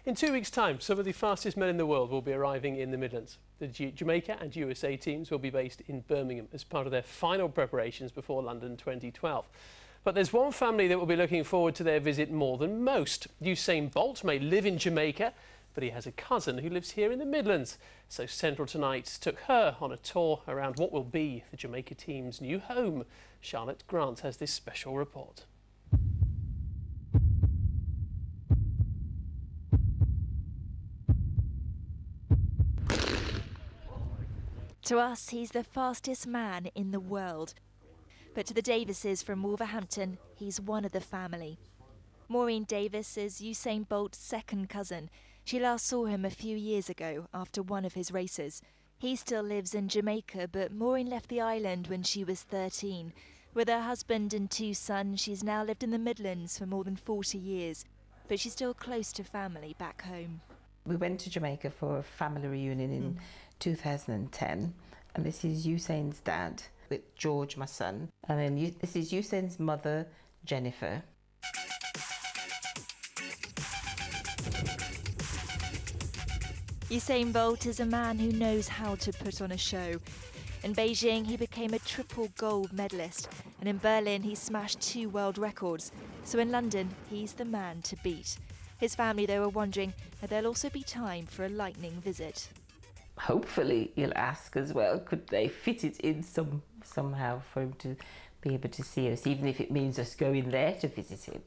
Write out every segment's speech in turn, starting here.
In 2 weeks' time, some of the fastest men in the world will be arriving in the Midlands. The Jamaica and USA teams will be based in Birmingham as part of their final preparations before London 2012. But there's one family that will be looking forward to their visit more than most. Usain Bolt may live in Jamaica, but he has a cousin who lives here in the Midlands. So Central Tonight took her on a tour around what will be the Jamaica team's new home. Charlotte Grant has this special report. To us, he's the fastest man in the world. But to the Davises from Wolverhampton, he's one of the family. Maureen Davis is Usain Bolt's second cousin. She last saw him a few years ago after one of his races. He still lives in Jamaica, but Maureen left the island when she was 13. With her husband and 2 sons, she's now lived in the Midlands for more than 40 years. But she's still close to family back home. We went to Jamaica for a family reunion in 2010, and this is Usain's dad with George, my son, and then this is Usain's mother, Jennifer. Usain Bolt is a man who knows how to put on a show. In Beijing, he became a triple gold medalist, and in Berlin, he smashed 2 world records. So in London, he's the man to beat. His family, though, are wondering if there'll also be time for a lightning visit. Hopefully he'll ask as well, could they fit it in somehow for him to be able to see us, even if it means us going there to visit him.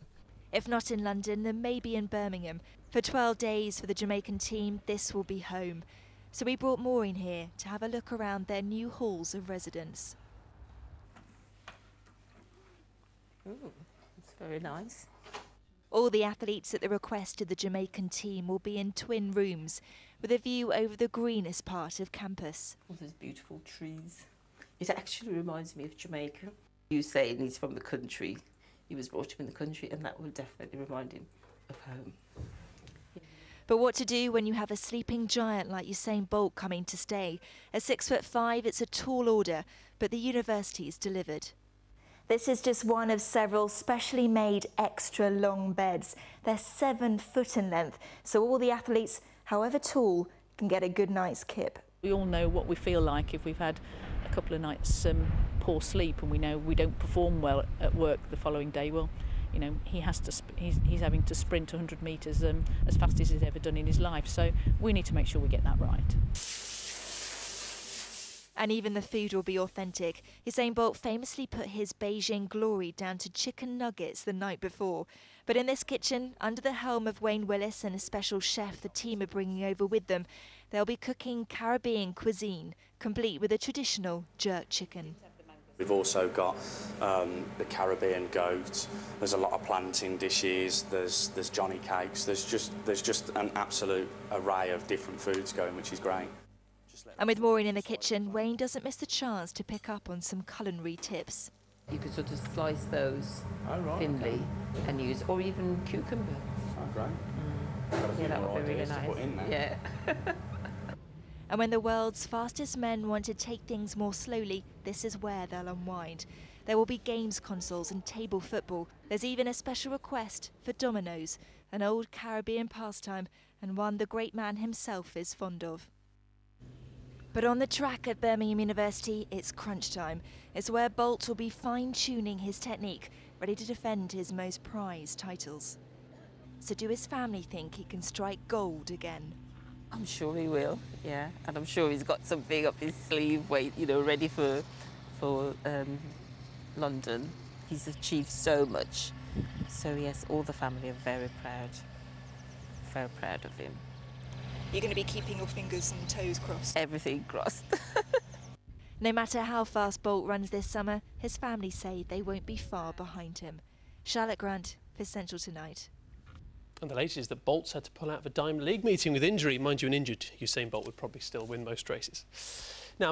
If not in London, then maybe in Birmingham. For 12 days for the Jamaican team, this will be home. So we brought Maureen here to have a look around their new halls of residence. Ooh, that's very nice. All the athletes at the request of the Jamaican team will be in twin rooms with a view over the greenest part of campus. All those beautiful trees. It actually reminds me of Jamaica. Usain is from the country. He was brought up in the country, and that will definitely remind him of home. But what to do when you have a sleeping giant like Usain Bolt coming to stay? At 6'5", it's a tall order, but the university's delivered. This is just one of several specially made extra long beds. They're 7 foot in length, so all the athletes, however tall, can get a good night's kip. We all know what we feel like if we've had a couple of nights poor sleep, and we know we don't perform well at work the following day. Well, you know, he's having to sprint 100 metres as fast as he's ever done in his life, so we need to make sure we get that right. And even the food will be authentic. Usain Bolt famously put his Beijing glory down to chicken nuggets the night before. But in this kitchen, under the helm of Wayne Willis and a special chef the team are bringing over with them, they'll be cooking Caribbean cuisine, complete with a traditional jerk chicken. We've also got the Caribbean goat. There's a lot of plantain dishes. There's Johnny cakes. There's just an absolute array of different foods going, which is great. And with Maureen in the kitchen, Wayne doesn't miss the chance to pick up on some culinary tips. You could sort of slice those thinly and use, or even cucumber. Oh, great. Yeah, that would be really nice. Yeah. And when the world's fastest men want to take things more slowly, this is where they'll unwind. There will be games consoles and table football. There's even a special request for dominoes, an old Caribbean pastime and one the great man himself is fond of. But on the track at Birmingham University, it's crunch time. It's where Bolt will be fine-tuning his technique, ready to defend his most prized titles. So do his family think he can strike gold again? I'm sure he will, yeah. And I'm sure he's got something up his sleeve, ready for London. He's achieved so much. So yes, all the family are very proud of him. You're going to be keeping your fingers and toes crossed? Everything crossed. No matter how fast Bolt runs this summer, his family say they won't be far behind him. Charlotte Grant for Central Tonight. And the latest is that Bolt's had to pull out of a Diamond League meeting with injury. Mind you, an injured Usain Bolt would probably still win most races. Now,